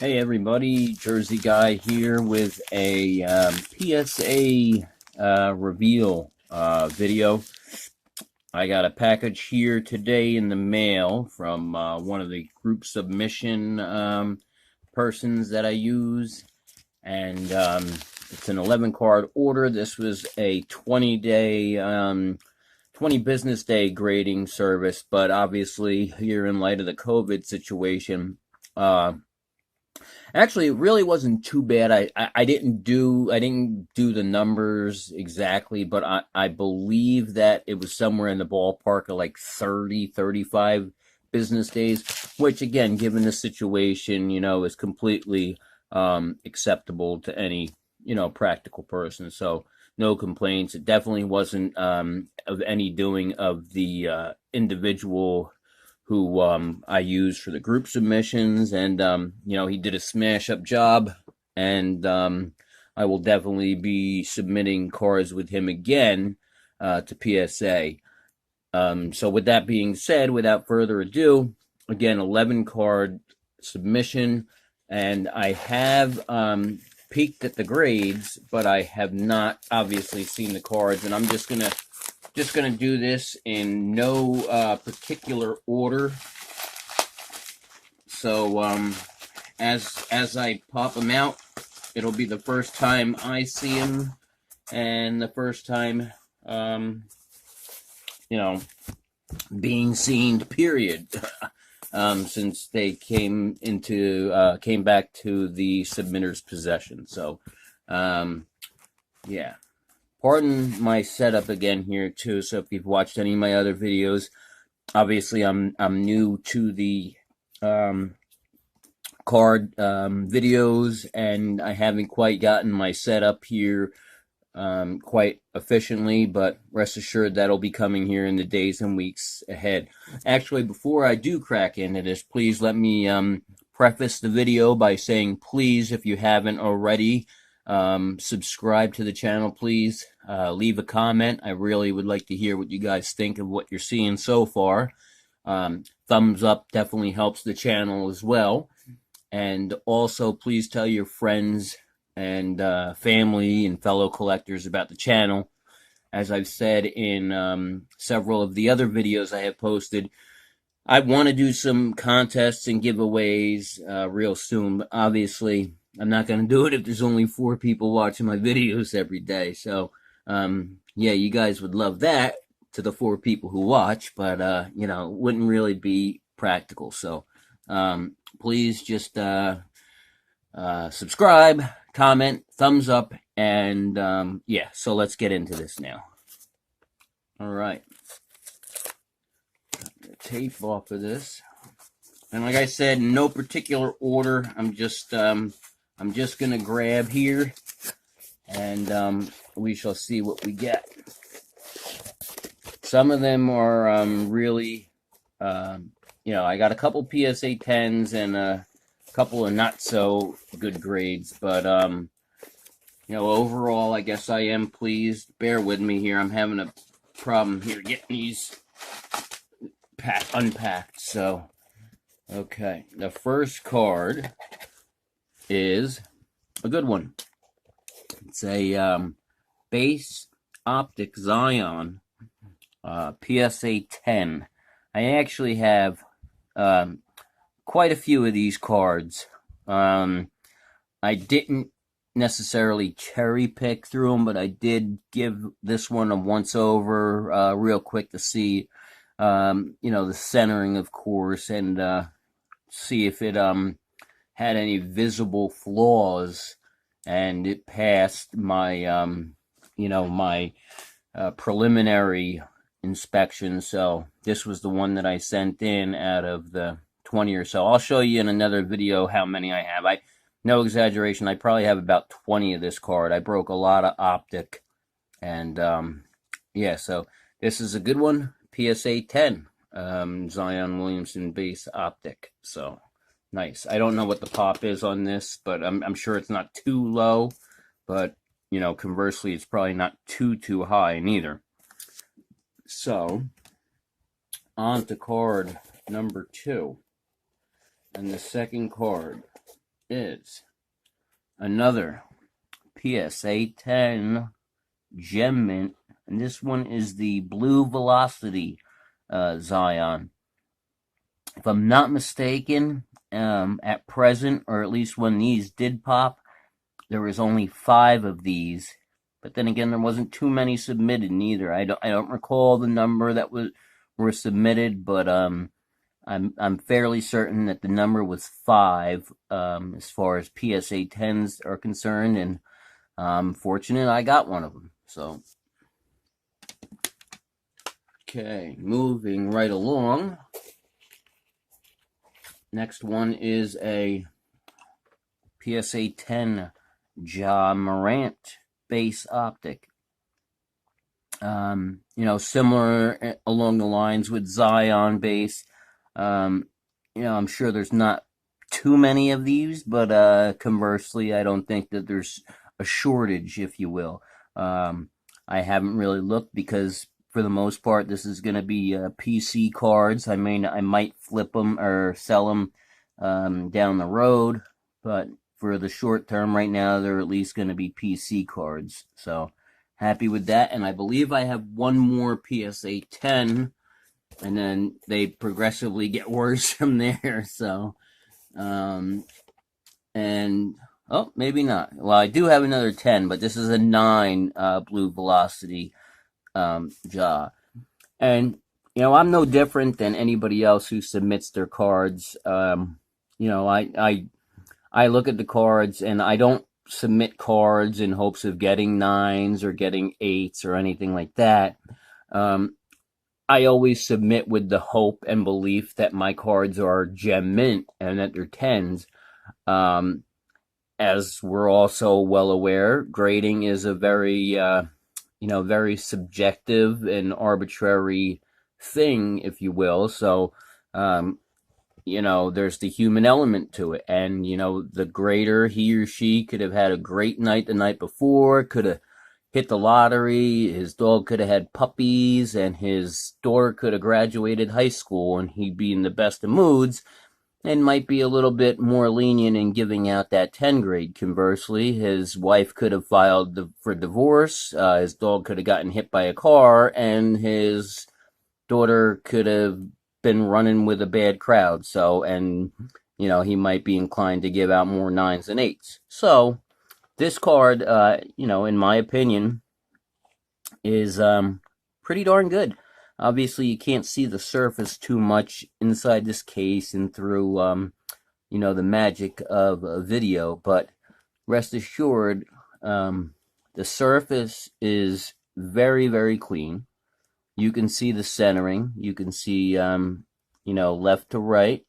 Hey everybody, Jersey Guy here with a PSA reveal video. I got a package here today in the mail from one of the group submission persons that I use, and it's an 11 card order. This was a 20 business day grading service, but obviously here in light of the COVID situation, actually, it really wasn't too bad. I didn't do the numbers exactly, but I believe that it was somewhere in the ballpark of like 35 business days, which again, given the situation, is completely acceptable to any, practical person. So no complaints. It definitely wasn't of any doing of the individual who I use for the group submissions, and he did a smash up job, and I will definitely be submitting cards with him again to PSA. So with that being said, without further ado, again, 11 card submission, and I have peeked at the grades, but I have not obviously seen the cards, and I'm just gonna do this in no particular order. So as I pop them out, it'll be the first time I see them, and the first time being seen, period. Since they came back to the submitter's possession. So yeah. Pardon my setup again here too. So if you've watched any of my other videos, obviously I'm new to the card videos, and I haven't quite gotten my setup here quite efficiently, but rest assured that'll be coming here in the days and weeks ahead. Actually, before I do crack into this, please let me preface the video by saying, please, if you haven't already, subscribe to the channel, please. Leave a comment. I really would like to hear what you guys think of what you're seeing so far. Thumbs up definitely helps the channel as well. And also, please tell your friends and family and fellow collectors about the channel. As I've said in several of the other videos I have posted, I want to do some contests and giveaways real soon. But obviously, I'm not going to do it if there's only 4 people watching my videos every day. So, yeah, you guys would love that to the 4 people who watch, but, wouldn't really be practical. So, please just subscribe, comment, thumbs up, and, yeah, so let's get into this now. All right. Got the tape off of this. And like I said, in no particular order, I'm just gonna grab here, and we shall see what we get. Some of them are really, I got a couple PSA 10s and a couple of not so good grades, but overall, I guess I am pleased. Bear with me here; I'm having a problem here getting these unpacked. So. Okay, the first card is a good one. It's a base optic Zion PSA 10. I actually have quite a few of these cards. I didn't necessarily cherry pick through them, but I did give this one a once over real quick to see, the centering, of course, and see if it had any visible flaws, and it passed my my preliminary inspection. So this was the one that I sent in out of the 20 or so. I'll show you in another video how many I have. No exaggeration, I probably have about 20 of this card. I broke a lot of optic, and yeah, so this is a good one. PSA 10. Zion Williamson base optic. So nice. I don't know what the pop is on this, but I'm sure it's not too low, but conversely, it's probably not too high neither. So on to card number 2, and the second card is another PSA 10 Gem Mint, and this one is the Blue Velocity Zion. If I'm not mistaken, at present, or at least when these did pop, there was only 5 of these. But then again, there wasn't too many submitted neither. I don't recall the number that were submitted, but I'm fairly certain that the number was 5 as far as PSA 10s are concerned, and I'm fortunate I got one of them. So, okay, moving right along. Next one is a PSA 10 Ja Morant base optic. Similar along the lines with Zion base. I'm sure there's not too many of these, but conversely, I don't think that there's a shortage, if you will. I haven't really looked because, for the most part, this is going to be PC cards. I might flip them or sell them down the road, but for the short term right now, they're at least going to be PC cards. So happy with that, and I believe I have one more PSA 10, and then they progressively get worse from there. So, oh, maybe not. Well, I do have another 10, but this is a 9 Blue Velocity Ja. And, I'm no different than anybody else who submits their cards. I look at the cards, and I don't submit cards in hopes of getting 9s or getting 8s or anything like that. I always submit with the hope and belief that my cards are gem mint and that they're 10s. As we're also well aware, grading is a very, very subjective and arbitrary thing, if you will. So, there's the human element to it. And, the grader, he or she could have had a great night the night before, could have hit the lottery, his dog could have had puppies, and his daughter could have graduated high school, and he'd be in the best of moods and might be a little bit more lenient in giving out that 10 grade. Conversely, his wife could have filed for divorce, his dog could have gotten hit by a car, and his daughter could have been running with a bad crowd. So, and, he might be inclined to give out more 9s than 8s. So, this card, in my opinion, is pretty darn good. Obviously, you can't see the surface too much inside this case and through, the magic of a video, but rest assured, the surface is very, very clean. You can see the centering. You can see, left to right.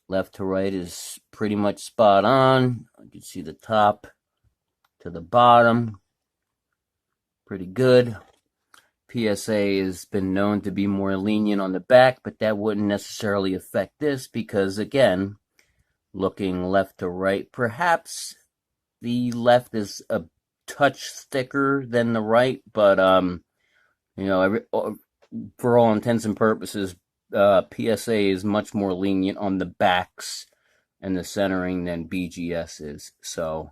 Left to right is pretty much spot on. You can see the top to the bottom. Pretty good. PSA has been known to be more lenient on the back, but that wouldn't necessarily affect this because, again, looking left to right, perhaps the left is a touch thicker than the right, but, for all intents and purposes, PSA is much more lenient on the backs and the centering than BGS is. So,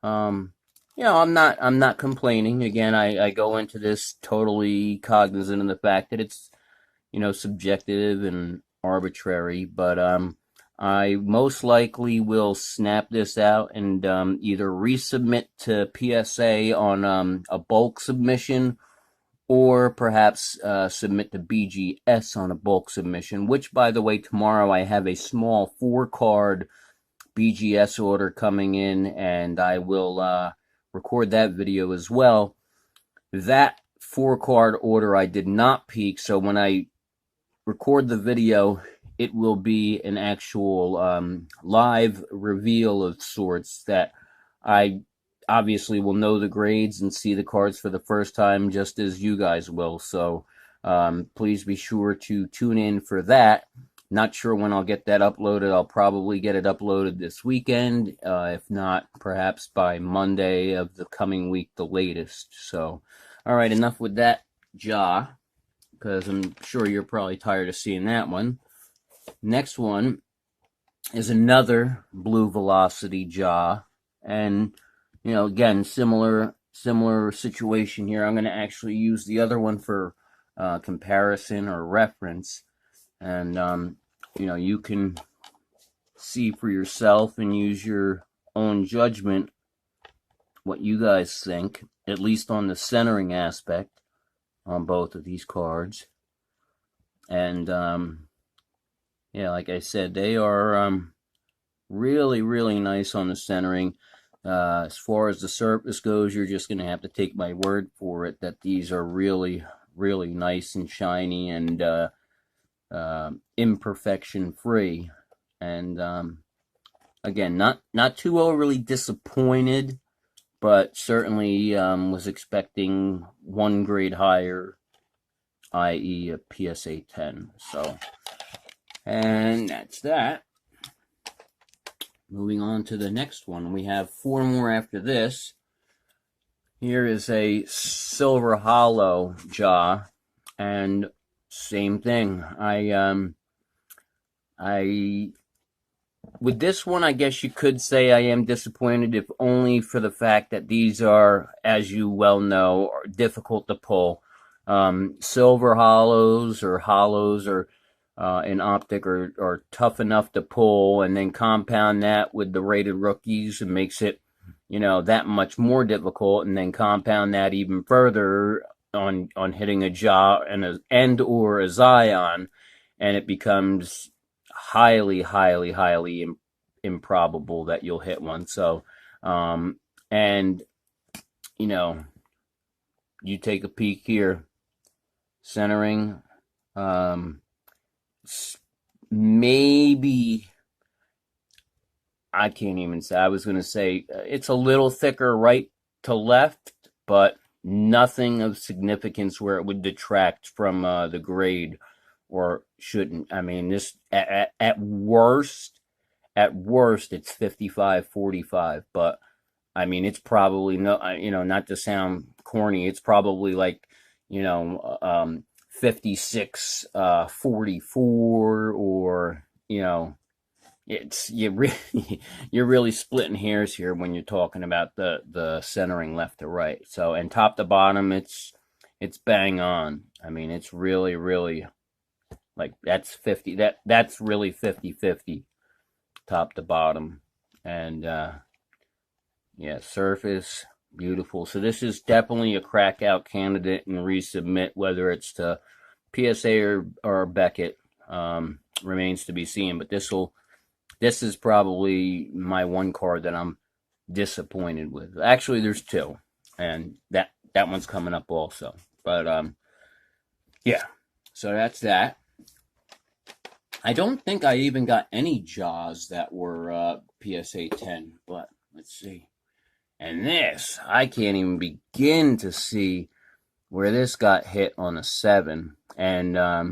I'm not complaining. Again, I go into this totally cognizant of the fact that it's, subjective and arbitrary, but I most likely will snap this out and either resubmit to PSA on a bulk submission, or perhaps submit to BGS on a bulk submission, which, by the way, tomorrow I have a small 4-card BGS order coming in, and I will record that video as well. That 4-card order I did not peak, so when I record the video, it will be an actual live reveal of sorts that I obviously will know the grades and see the cards for the first time, just as you guys will. So please be sure to tune in for that. Not sure when I'll get that uploaded. I'll probably get it uploaded this weekend. If not, perhaps by Monday of the coming week, the latest. So, all right, enough with that, Ja, because I'm sure you're probably tired of seeing that one. Next one is another blue velocity jaw, and again, similar situation here. I'm going to actually use the other one for comparison or reference, and you can see for yourself and use your own judgment what you guys think, at least on the centering aspect on both of these cards. And yeah, like I said, they are really, really nice on the centering. As far as the surface goes, you're just going to have to take my word for it that these are really, really nice and shiny and imperfection free. And again, not too overly disappointed, but certainly was expecting one grade higher, i.e. a PSA 10. So, and that's that. Moving on to the next one. We have 4 more after this. Here is a silver hollow jaw, and same thing. With this one, I guess you could say I am disappointed, if only for the fact that these are, as you well know, are difficult to pull. Silver hollows are in optic are tough enough to pull, and then compound that with the rated rookies, and makes it that much more difficult, and then compound that even further on hitting a jaw and or a Zion, and it becomes highly improbable that you'll hit one. So and you take a peek here, centering, maybe, I can't even say, I was going to say it's a little thicker right to left, but nothing of significance where it would detract from the grade, or shouldn't. I mean, this at worst it's 55-45, but I mean, it's probably not to sound corny, it's probably like 56-44, or it's you're really splitting hairs here when you're talking about the centering left to right. So, and top to bottom, it's bang on. I mean, it's really like that's really 50-50 top to bottom. And yeah, surface beautiful. So this is definitely a crack out candidate and resubmit, whether it's to PSA or Beckett. Remains to be seen, but this is probably my one card that I'm disappointed with. Actually, there's 2, and that one's coming up also. But yeah, so that's that. I don't think I even got any jaws that were PSA 10, but let's see. And this, I can't even begin to see where this got hit on a 7. And yeah,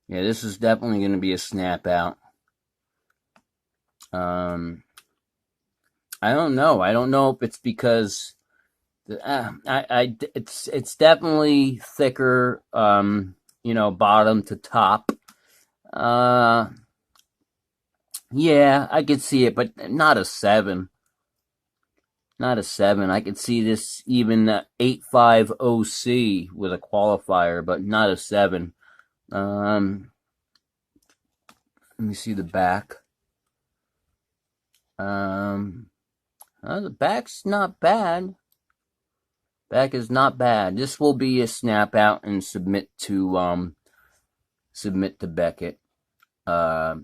this is definitely going to be a snap out. I don't know. I don't know if it's because it's definitely thicker, bottom to top. Yeah, I could see it, but not a 7. Not a 7. I could see this even 8.5 OC with a qualifier, but not a 7. Let me see the back. The back's not bad. Back is not bad. This will be a snap out and submit to Beckett. I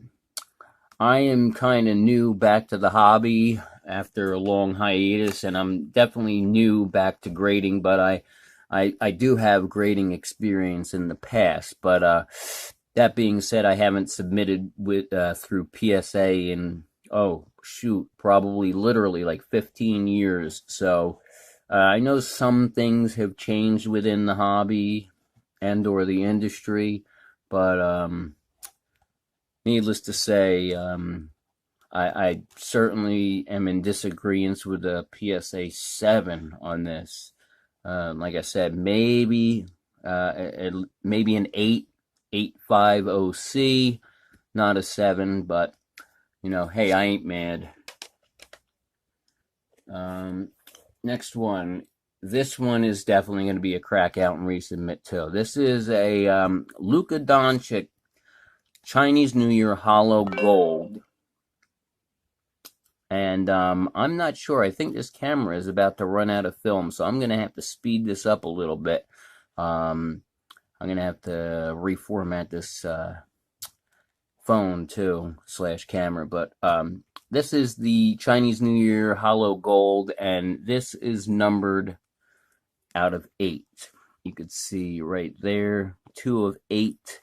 am kind of new back to the hobby after a long hiatus, and I'm definitely new back to grading, but I do have grading experience in the past. But that being said, I haven't submitted with through PSA in probably literally like 15 years. So I know some things have changed within the hobby and or the industry, but needless to say, I certainly am in disagreement with a PSA 7 on this. Like I said, maybe an 8.5 OC, not a 7, but hey, I ain't mad. Next one. This one is definitely going to be a crack out and resubmit too. This is a Luka Doncic Chinese New Year Hollow Gold. And I'm not sure. I think this camera is about to run out of film, so I'm going to have to speed this up a little bit. I'm going to have to reformat this phone too, / camera. But this is the Chinese New Year Hollow Gold, and this is numbered out of 8. You could see right there, 2 of 8.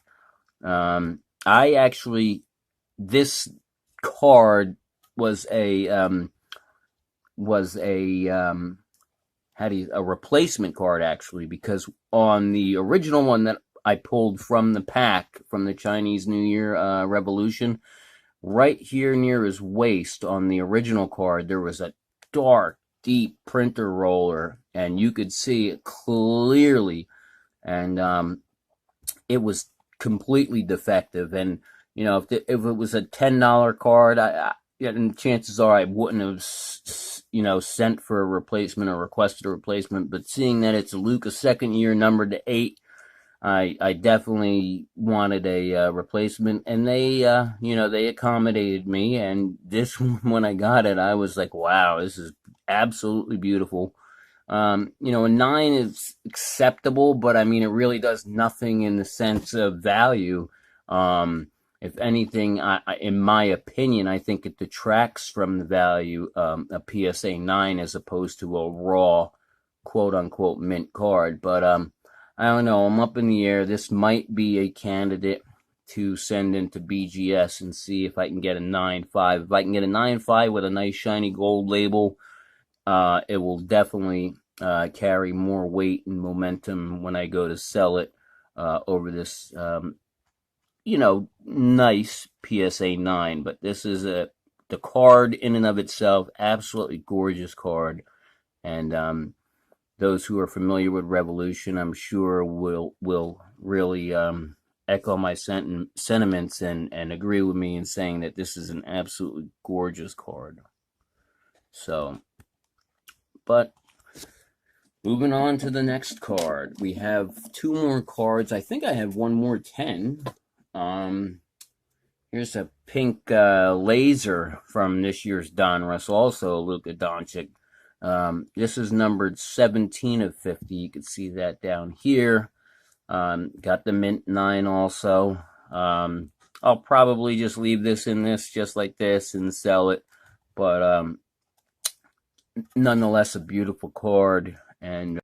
I actually, this card was a a replacement card actually, because on the original one that I pulled from the pack from the Chinese New Year Revolution, right here near his waist on the original card, there was a dark, deep printer roller, and you could see it clearly, and it was completely defective. And if it was a $10 card, and chances are I wouldn't have sent for a replacement or requested a replacement. But seeing that it's a Luka second year numbered to 8, I definitely wanted a replacement, and they they accommodated me. And this one, when I got it, I was like, wow, this is absolutely beautiful. A 9 is acceptable, but I mean, it really does nothing in the sense of value. If anything, in my opinion, I think it detracts from the value a PSA 9 as opposed to a raw, quote unquote, mint card. But I don't know. I'm up in the air. This might be a candidate to send into BGS and see if I can get a 9.5. If I can get a 9.5 with a nice shiny gold label, it will definitely carry more weight and momentum when I go to sell it over this, nice PSA 9. But this is the card in and of itself, absolutely gorgeous card. And those who are familiar with Revolution, I'm sure will really echo my sentiments and agree with me in saying that this is an absolutely gorgeous card. So, but moving on to the next card, we have 2 more cards. I think I have one more 10. Here's a pink laser from this year's Donruss, also Luka Doncic. This is numbered 17 of 50. You can see that down here. Got the mint 9 also. I'll probably just leave this in this just like this and sell it. But nonetheless, a beautiful card. And